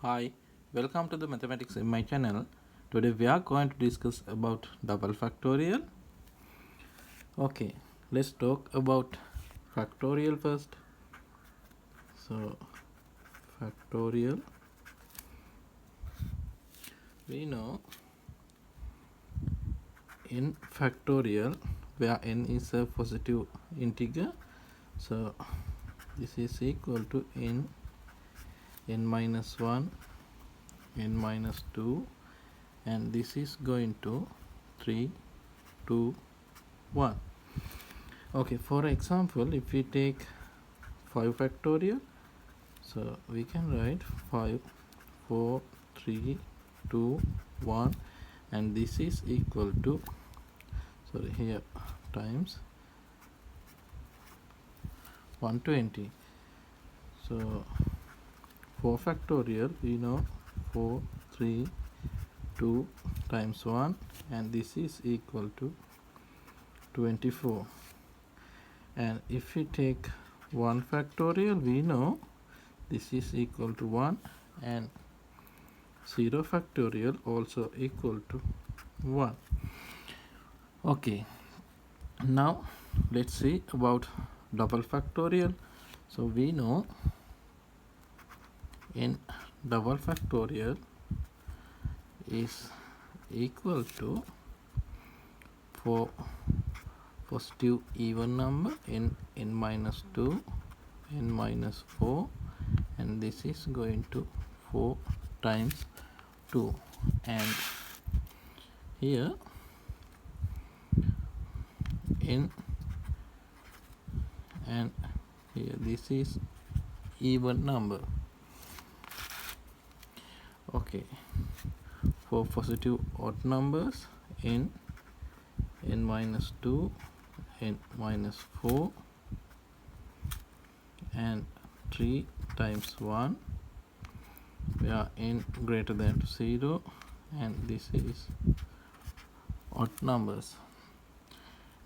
Hi, welcome to the mathematics in my channel. Today we are going to discuss about double factorial. Okay, let's talk about factorial first. So factorial, we know in factorial where n is a positive integer, so this is equal to n minus 1, n minus 2, and this is going to 3, 2, 1. Okay, for example, if we take 5 factorial, so we can write 5, 4, 3, 2, 1, and this is equal to, sorry, here times 120. So 4 factorial, we know 4, 3, 2 times 1, and this is equal to 24. And if we take 1 factorial, we know this is equal to 1, and 0 factorial also equal to 1. Okay, now let's see about double factorial. So we know in double factorial is equal to, for positive even number, n minus 2, n minus 4, and this is going to 4 times 2, and here n, and here this is even number. Okay, for positive odd numbers, n minus 2, n minus 4, and 3 times 1, where n greater than 0, and this is odd numbers.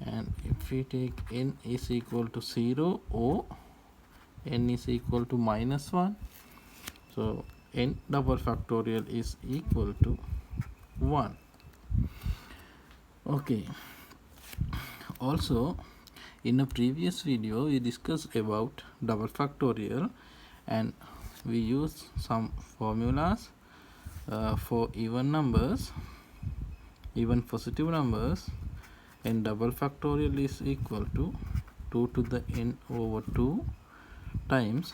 And if we take n is equal to 0 or n is equal to minus 1, so n double factorial is equal to 1. Okay, also in a previous video we discussed about double factorial, and we used some formulas for even numbers, even positive numbers, and double factorial is equal to 2 to the n over 2 times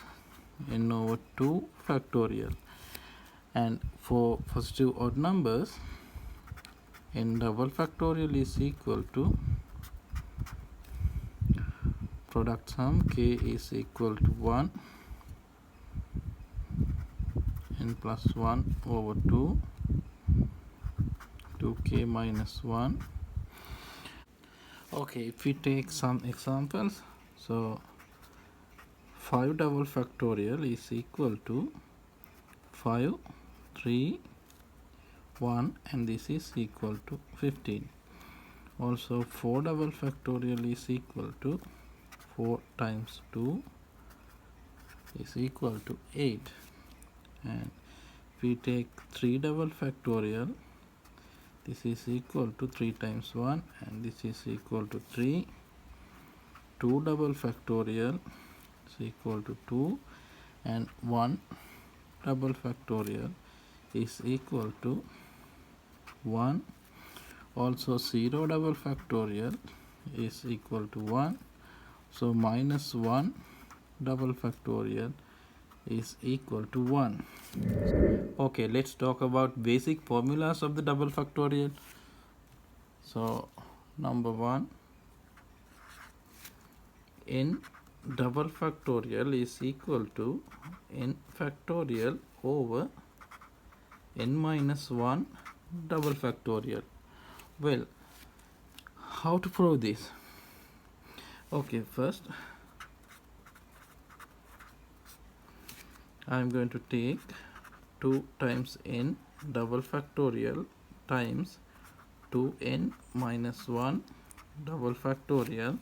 n over 2 factorial. And for positive odd numbers, n double factorial is equal to product sum k is equal to 1, n plus 1 over 2, 2k minus 1. Okay, if we take some examples, so 5 double factorial is equal to 5, 3, 1, and this is equal to 15. Also 4 double factorial is equal to 4 times 2 is equal to 8. And if we take 3 double factorial, this is equal to 3 times 1, and this is equal to 3. 2 double factorial is equal to 2, and 1 double factorial is equal to 1. Also 0 double factorial is equal to 1, so minus 1 double factorial is equal to 1. Okay, let's talk about basic formulas of the double factorial. So number 1, n double factorial is equal to n factorial over n minus 1 double factorial. Well, how to prove this? Okay, first I am going to take 2 times n double factorial times 2n minus 1 double factorial,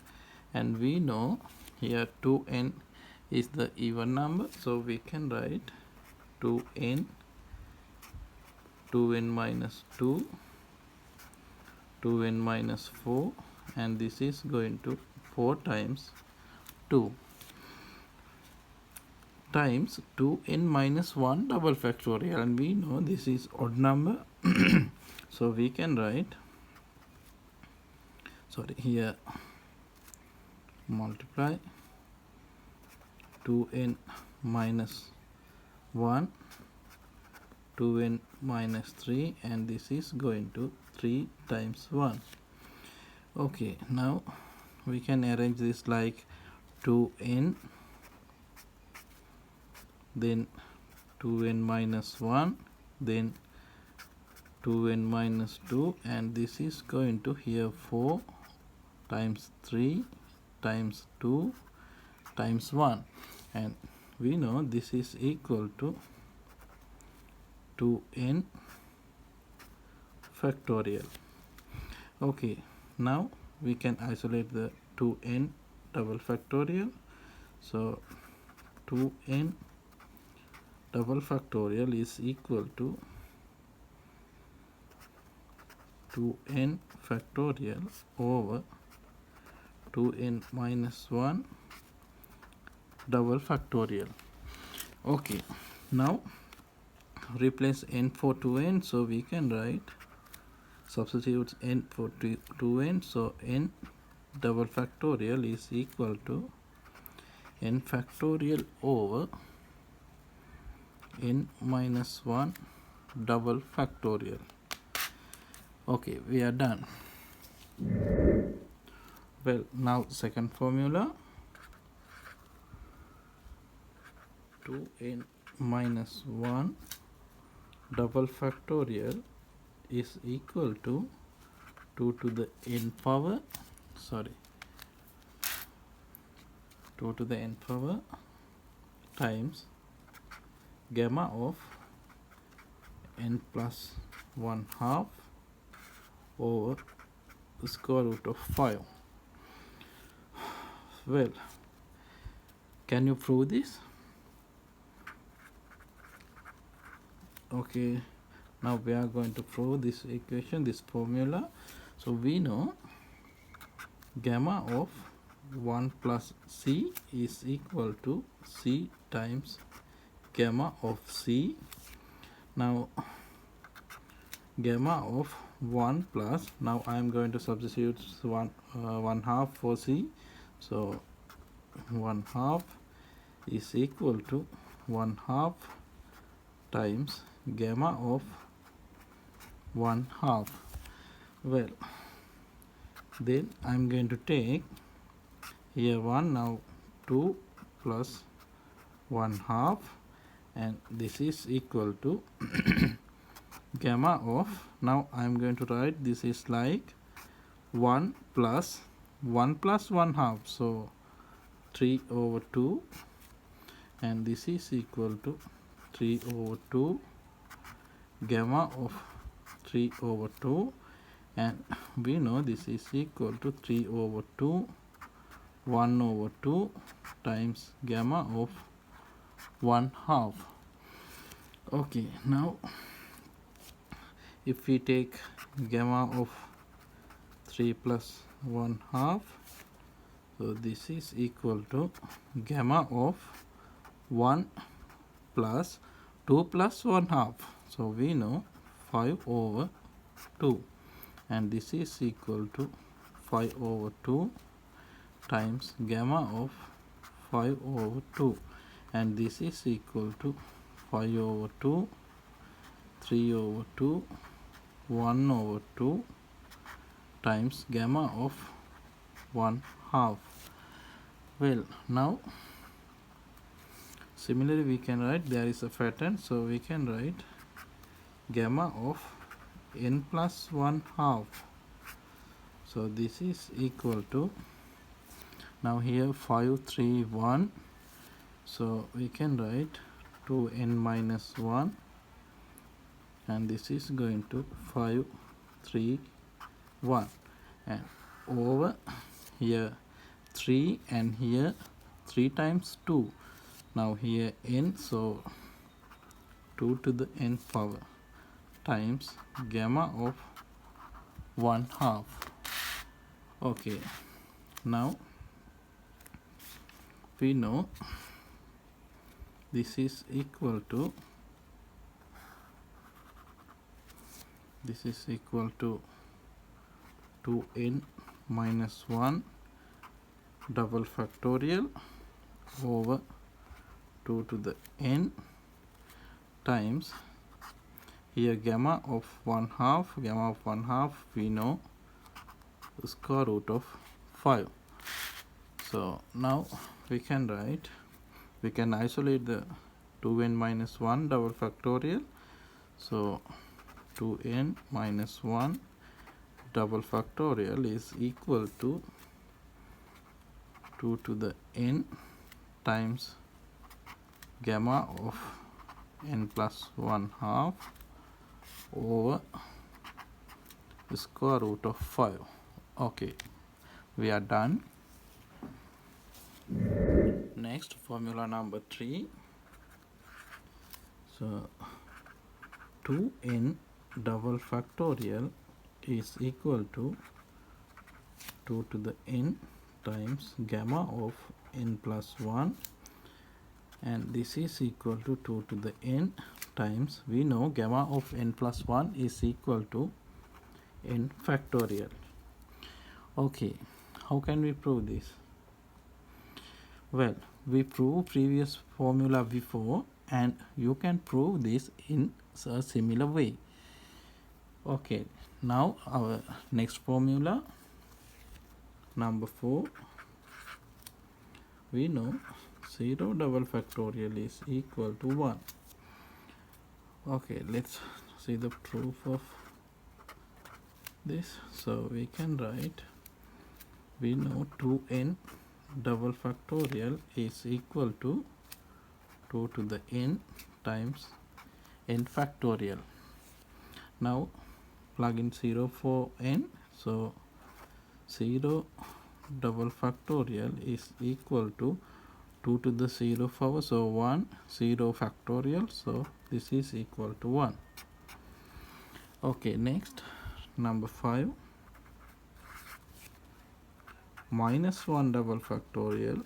and we know here 2n is the even number, so we can write 2n 2n minus 2, 2n minus 4, and this is going to 4 times 2 times 2n minus 1 double factorial, and we know this is odd number. So we can write, here multiply 2n minus 1, 2n minus 3, and this is going to 3 times 1. Okay, now we can arrange this like 2n, then 2n minus 1, then 2n minus 2, and this is going to here 4 times 3 times 2 times 1, and we know this is equal to 2n factorial. Okay, now we can isolate the 2n double factorial. So 2n double factorial is equal to 2n factorial over 2n minus 1 double factorial. Okay, now replace n for 2n, so we can write, substitute n for 2n, so n double factorial is equal to n factorial over n minus 1 double factorial. Okay, we are done. Well, now second formula, 2n minus 1 double factorial is equal to 2 to the n power, 2 to the n power times gamma of n plus 1 half over the square root of 5. Well, can you prove this? Okay, now we are going to prove this equation, this formula. So we know gamma of 1 plus c is equal to c times gamma of c. Now gamma of 1 plus, now I am going to substitute 1 half for c, so 1 half is equal to 1 half times gamma of 1 half. Well, then I am going to take here 1, now 2 plus 1 half, and this is equal to gamma of, now I am going to write this is like 1 plus 1 half, so 3 over 2, and this is equal to 3 over 2 gamma of 3 over 2, and we know this is equal to 3 over 2 1 over 2 times gamma of 1 half. Okay, now if we take gamma of 3 plus 1 half, so this is equal to gamma of 1 plus 2 plus 1 half, so we know 5 over 2, and this is equal to 5 over 2 times gamma of 5 over 2, and this is equal to 5 over 2, 3 over 2, 1 over 2 times gamma of 1 half. Well, now similarly we can write, there is a pattern, so we can write gamma of n plus 1 half, so this is equal to, now here 5 3 1, so we can write 2n minus 1, and this is going to 5 3 1, and over here 3, and here 3 times 2, now here n, so 2 to the n power times gamma of 1/2. Okay, now we know this is equal to 2n minus 1 double factorial over 2 to the n times here gamma of 1/2 we know square root of 5. So now we can isolate the 2n minus 1 double factorial. So 2n minus 1 double factorial is equal to 2 to the n times gamma of n plus 1/2 over the square root of 5. Okay, we are done. Next, formula number 3. So 2n double factorial is equal to 2 to the n times gamma of n plus 1, and this is equal to 2 to the n times, we know gamma of n plus 1 is equal to n factorial. Okay, how can we prove this? Well, we proved previous formula before, and you can prove this in a similar way. Okay, now our next formula number 4, we know 0 double factorial is equal to 1. Okay, let's see the proof of this. So we can write, we know 2n double factorial is equal to 2 to the n times n factorial. Now plug in 0 for n, so 0 double factorial is equal to 2 to the 0 power, so 1, 0 factorial, so this is equal to 1. Okay, next number 5, minus 1 double factorial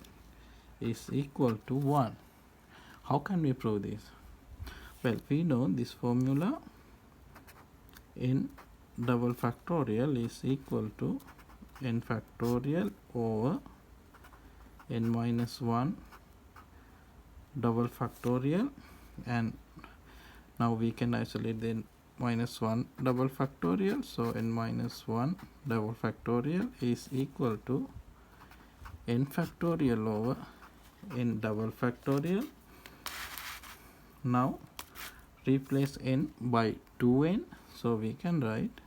is equal to 1. How can we prove this? Well, we know this formula, n double factorial is equal to n factorial over n minus 1 double factorial, and now we can isolate the n minus 1 double factorial, so n minus 1 double factorial is equal to n factorial over n double factorial. Now replace n by 2n, so we can write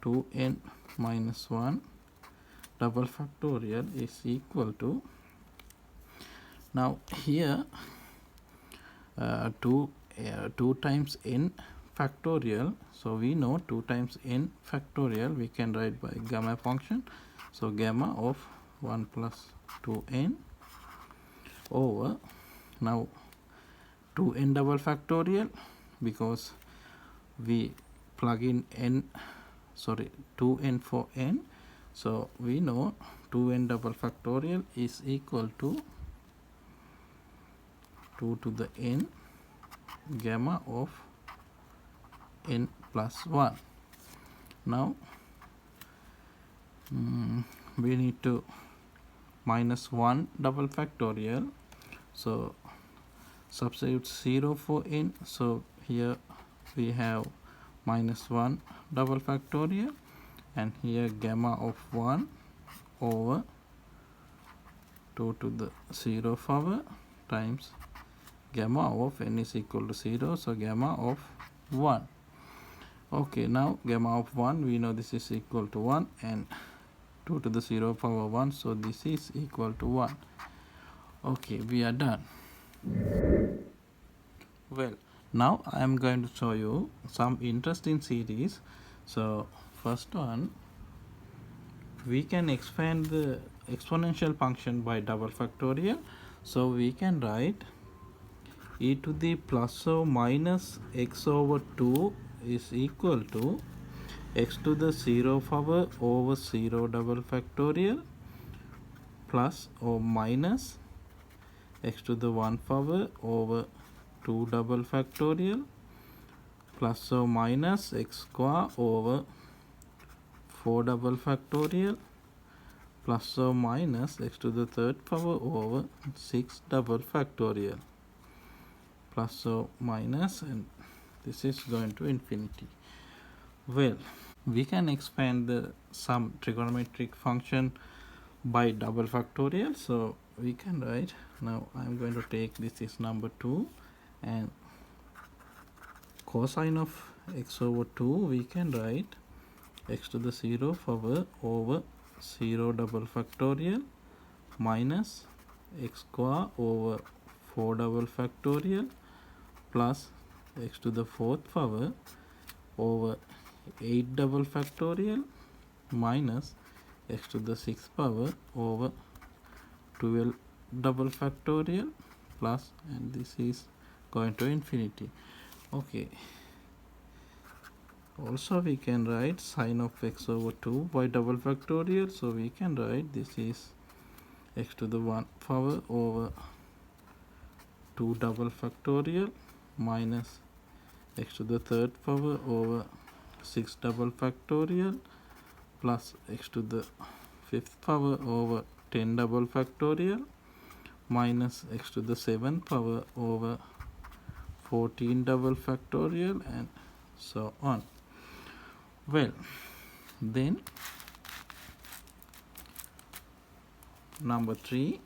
2n minus 1 double factorial is equal to, now here 2 times n factorial, so we know 2 times n factorial we can write by gamma function, so gamma of 1 plus 2n over, now 2n double factorial, because we plug in n, 2n for n, so we know 2n double factorial is equal to 2 to the n gamma of n plus 1. Now we need to minus 1 double factorial, so substitute 0 for n, so here we have minus 1 double factorial, and here gamma of 1 over 2 to the 0 power times gamma of n is equal to 0, so gamma of 1. Okay, now gamma of 1, we know this is equal to 1, and 2 to the 0 power 1, so this is equal to 1. Okay, we are done. Well, now I am going to show you some interesting series. So first one, we can expand the exponential function by double factorial, so we can write e to the plus or minus x over 2 is equal to x to the 0 power over 0 double factorial plus or minus x to the 1 power over 2 double factorial plus or minus x square over 4 double factorial plus or minus x to the third power over 6 double factorial plus or minus, and this is going to infinity. Well, we can expand the some trigonometric function by double factorial, so we can write, now I'm going to take this is number 2, and cosine of x over 2 we can write x to the 0 power over 0 double factorial minus x square over 4 double factorial plus x to the 4th power over 8 double factorial minus x to the 6th power over 12 double factorial plus, and this is going to infinity. Okay, also we can write sine of x over 2 by double factorial, so we can write this is x to the 1 power over 2 double factorial minus x to the 3rd power over 6 double factorial plus x to the 5th power over 10 double factorial minus x to the 7th power over 14 double factorial, and so on. Well, then number 3,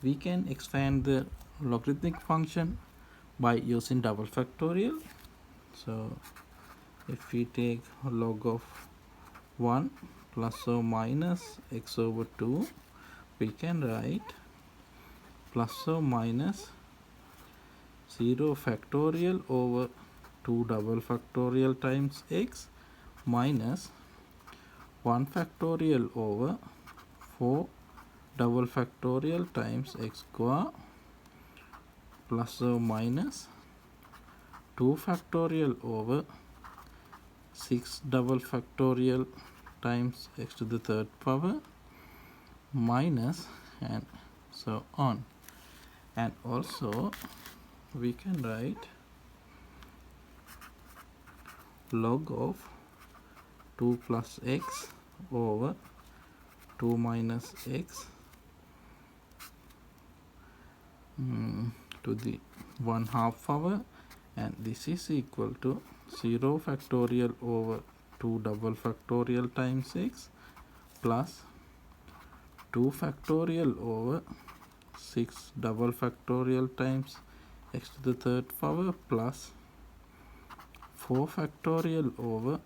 we can expand the logarithmic function by using double factorial. So if we take log of 1 plus or minus x over 2, we can write plus or minus 0 factorial over 2 double factorial times x minus 1 factorial over 4 double factorial times x square plus or minus 2 factorial over 6 double factorial times x to the 3rd power minus, and so on. And also we can write log of 2 plus x over 2 minus x to the 1/2 power, and this is equal to 0 factorial over 2 double factorial times x plus 2 factorial over 6 double factorial times x to the 3rd power plus 4 factorial over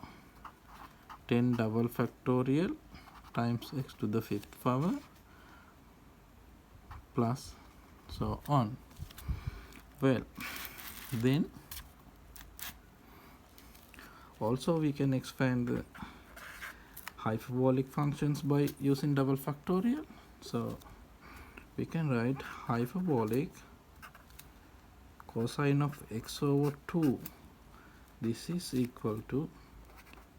10 double factorial times x to the 5th power plus, so on. Well, then also we can expand the hyperbolic functions by using double factorial. So we can write hyperbolic cosine of x over 2, this is equal to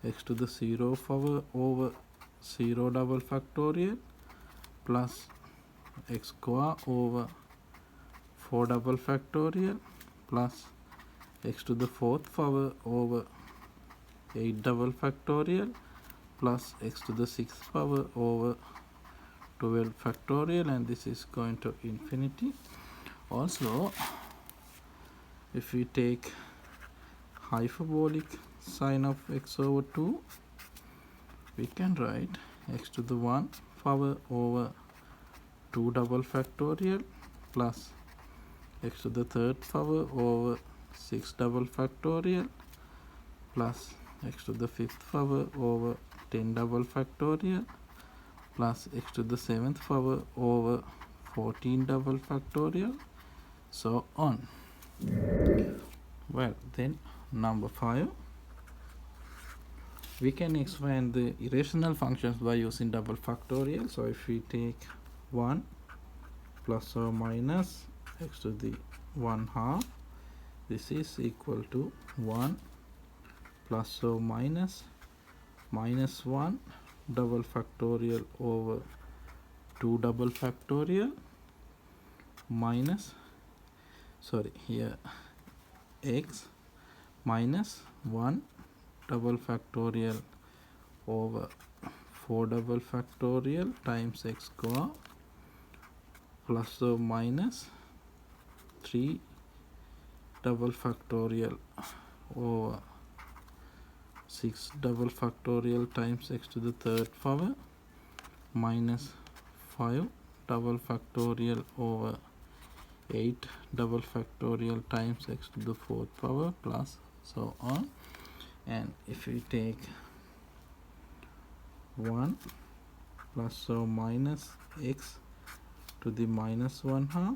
x to the 0 power over 0 double factorial plus x square over 4 double factorial plus x to the 4th power over 8 double factorial plus x to the 6th power over 12 factorial, and this is going to infinity. Also, if we take hyperbolic sine of x over 2, we can write x to the 1 power over 2 double factorial plus x to the 3rd power over 6 double factorial plus x to the 5th power over 10 double factorial plus x to the 7th power over 14 double factorial, so on. Well, then number 5, we can expand the irrational functions by using double factorial. So if we take 1 plus or minus x to the 1/2 this is equal to 1 plus or minus 1 double factorial over 2 double factorial minus, sorry, here x minus 1 double factorial over 4 double factorial times x square plus or minus 3 double factorial over 6 double factorial times x to the third power minus 5 double factorial over 8 double factorial times x to the fourth power plus so on. And if we take 1 plus or minus x to the minus 1/2,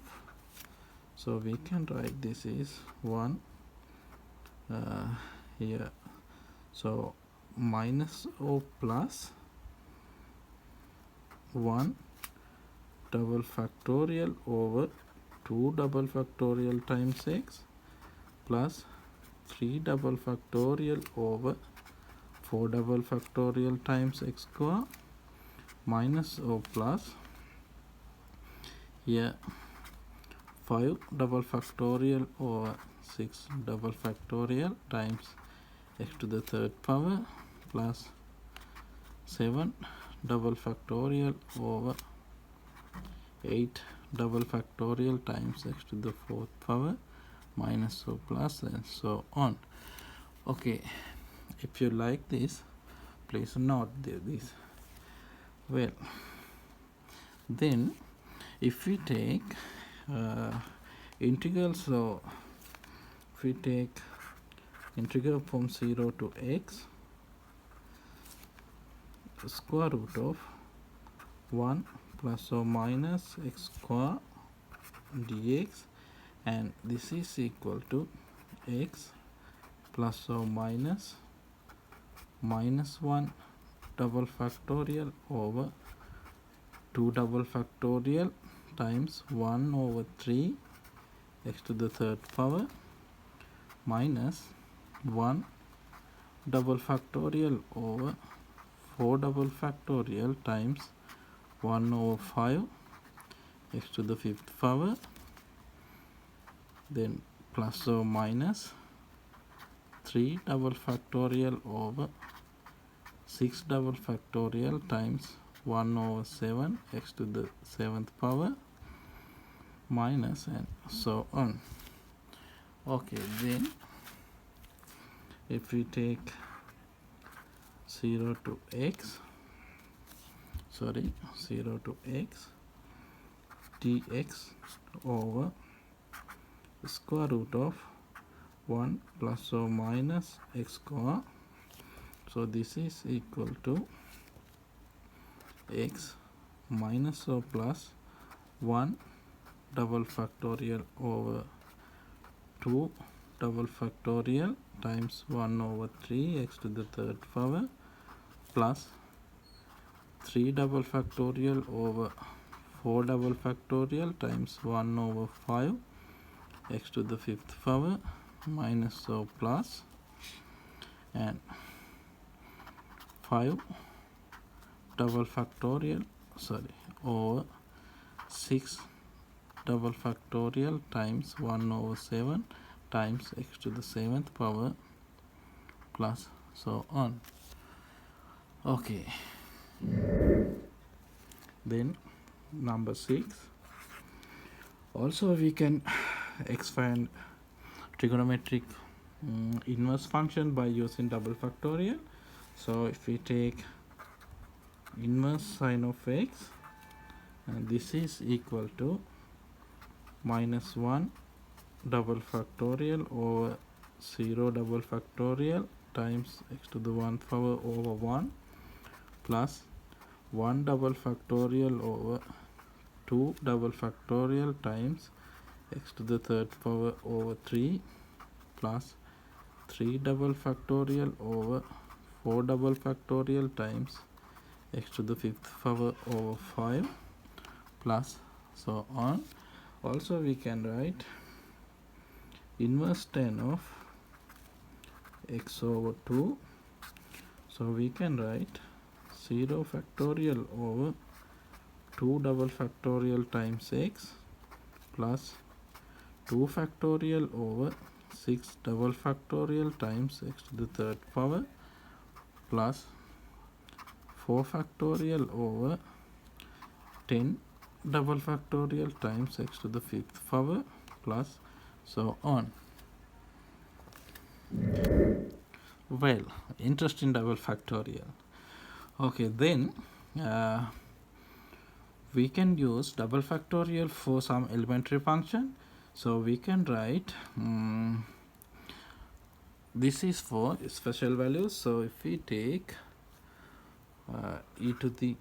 so we can write this is 1 here, so minus or plus 1 double factorial over 2 double factorial times x plus 3 double factorial over 4 double factorial times x square minus or plus here 5 double factorial over 6 double factorial times x to the third power plus 7 double factorial over 8 double factorial times x to the fourth power minus or plus and so on. Okay, if you like this, please note this. Well, then if we take integral, so if we take integral from 0 to x square root of 1 plus or minus x square dx, and this is equal to x plus or minus 1 double factorial over 2 double factorial times 1 over 3 x to the third power minus 1 double factorial over 4 double factorial times 1 over 5 x to the fifth power, then plus or minus 3 double factorial over 6 double factorial times 1 over 7 x to the 7th power minus and so on. Okay, then if we take 0 to x dx over square root of 1 plus or minus x square, so this is equal to x minus or plus 1 double factorial over 2 double factorial times 1 over 3 x to the third power plus 3 double factorial over 4 double factorial times 1 over 5 x to the fifth power minus or plus and 5 double factorial over 6 double factorial times 1 over 7 times x to the 7th power plus so on. Okay, then number 6, also we can expand trigonometric inverse function by using double factorial. So if we take inverse sine of x, and this is equal to minus 1 double factorial over 0 double factorial times x to the 1th power over 1 plus 1 double factorial over 2 double factorial times x to the 3rd power over 3 plus 3 double factorial over 4 double factorial times x to the 5th power over 5 plus so on. Also we can write inverse tan of x over 2. So we can write 0 factorial over 2 double factorial times x plus 2 factorial over 6 double factorial times x to the third power plus 4 factorial over 10 double factorial times x to the fifth power plus so on. Well, interest in double factorial. Okay, then we can use double factorial for some elementary function. So we can write this is for special values. So if we take e to the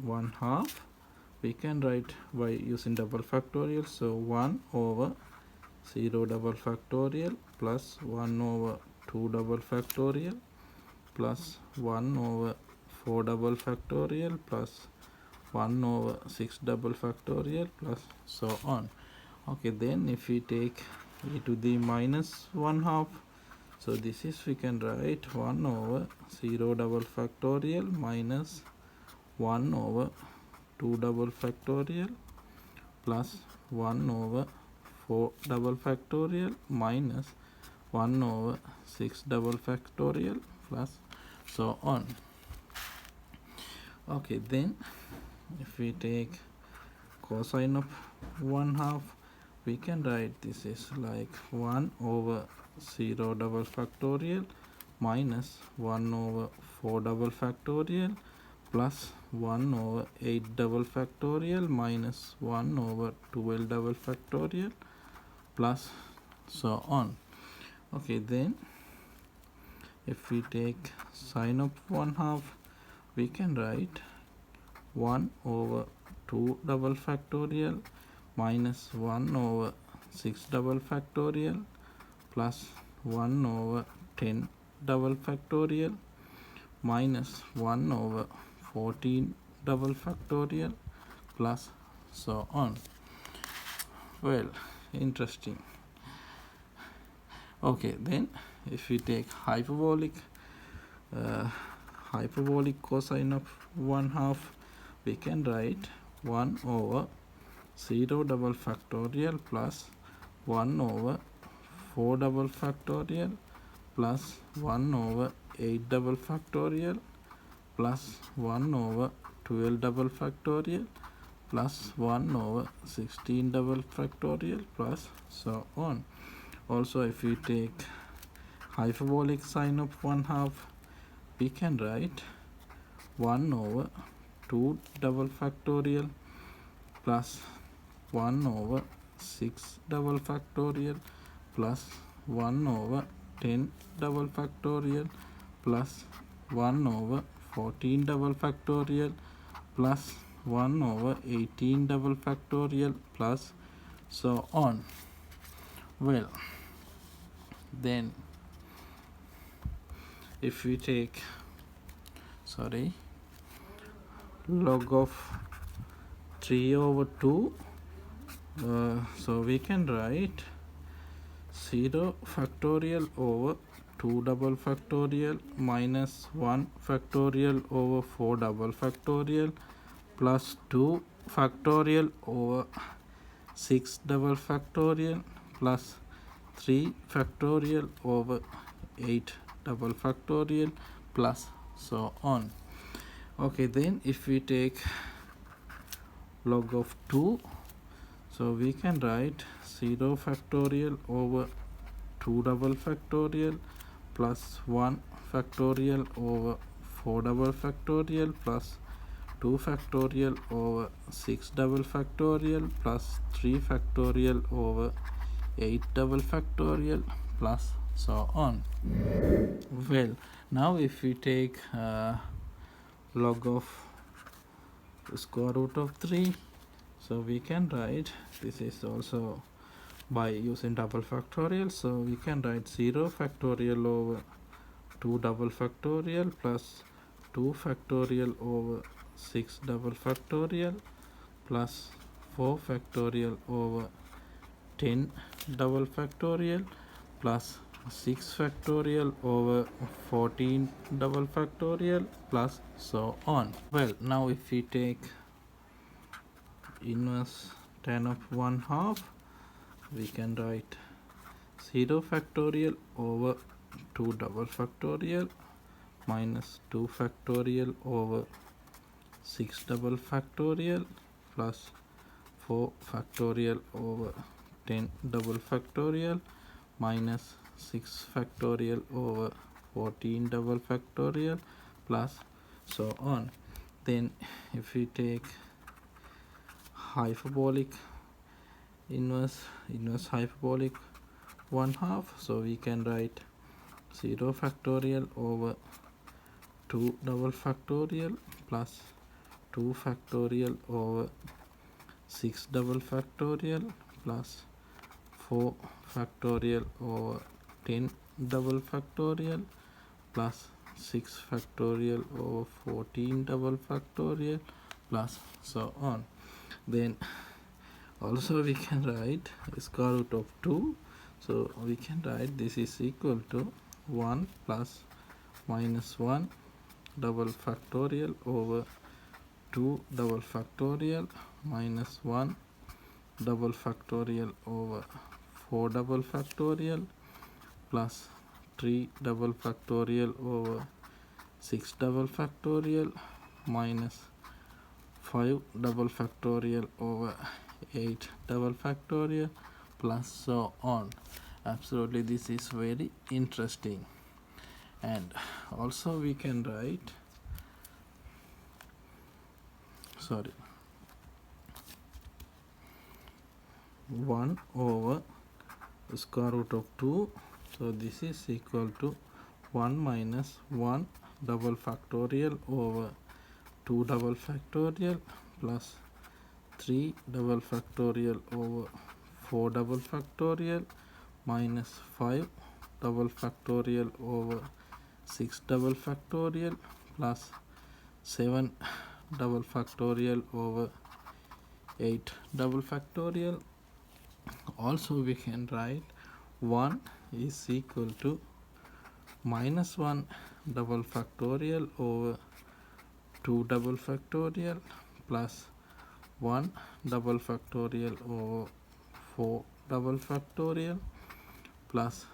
1/2, we can write by using double factorial. So 1 over 0 double factorial plus 1 over 2 double factorial plus 1 over 4 double factorial plus 1 over 6 double factorial plus so on. Okay, then if we take e to the minus 1/2, so this is we can write 1 over 0 double factorial minus 1 over 2 double factorial plus 1 over 4 double factorial minus 1 over 6 double factorial plus so on. Okay, then if we take cosine of 1/2, we can write this is like 1 over 0 double factorial minus 1 over 4 double factorial plus 1 over 8 double factorial minus 1 over 12 double factorial plus so on. Okay, then if we take sine of 1/2, we can write 1 over 2 double factorial minus 1 over 6 double factorial plus 1 over 10 double factorial minus 1 over 14 double factorial plus so on. Well, interesting. Okay, then if we take hyperbolic cosine of 1/2, we can write 1 over 0 double factorial plus 1 over 4 double factorial plus 1 over 8 double factorial plus 1 over 12 double factorial plus 1 over 16 double factorial plus so on. Also, if we take hyperbolic sine of 1/2, we can write 1 over 2 double factorial plus 1 over 6 double factorial plus 1 over 10 double factorial plus 1 over 14 double factorial plus 1 over 18 double factorial plus so on. Well, then if we take log of 3 over 2, so we can write 0 factorial over 2 double factorial minus 1 factorial over 4 double factorial plus 2 factorial over 6 double factorial plus 3 factorial over 8 double factorial plus so on. Okay, then if we take log of 2, so we can write 0 factorial over 2 double factorial plus 1 factorial over 4 double factorial plus 2 factorial over 6 double factorial plus 3 factorial over 8 double factorial plus so on. Well, now if we take log of square root of 3, so we can write this is also by using double factorial, so we can write 0 factorial over 2 double factorial plus 2 factorial over 6 double factorial plus 4 factorial over 10 double factorial plus 6 factorial over 14 double factorial plus so on. Well, now if we take inverse tan of 1/2, we can write 0 factorial over 2 double factorial minus 2 factorial over 6 double factorial plus 4 factorial over 10 double factorial minus 6 factorial over 14 double factorial plus so on. Then if we take hyperbolic inverse hyperbolic 1/2, so we can write 0 factorial over 2 double factorial plus 2 factorial over 6 double factorial plus 4 factorial over 10 double factorial plus 6 factorial over 14 double factorial plus so on. Then also we can write square root of 2, so we can write this is equal to 1 plus minus 1 double factorial over 2 double factorial minus 1 double factorial over 4 double factorial plus 3 double factorial over 6 double factorial minus 5 double factorial over 8 double factorial plus so on. Absolutely, this is very interesting. And also we can write 1 over square root of 2, so this is equal to 1 minus 1 double factorial over 2 double factorial plus 3 double factorial over 4 double factorial minus 5 double factorial over 6 double factorial plus 7 double factorial over 8 double factorial. Also we can write 1 is equal to minus 1 double factorial over 2 double factorial plus 1 double factorial over 4 double factorial plus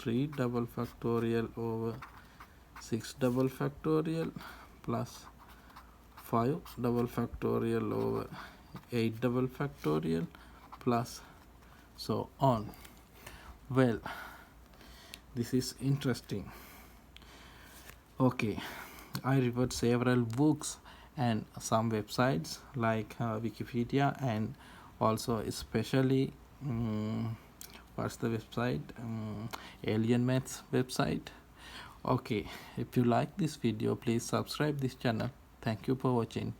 3 double factorial over 6 double factorial plus 5 double factorial over 8 double factorial plus so on. Well, this is interesting. Okay, I referred several books and some websites like Wikipedia, and also especially what's the website, Alien Maths website. Okay, if you like this video, please subscribe this channel. Thank you for watching.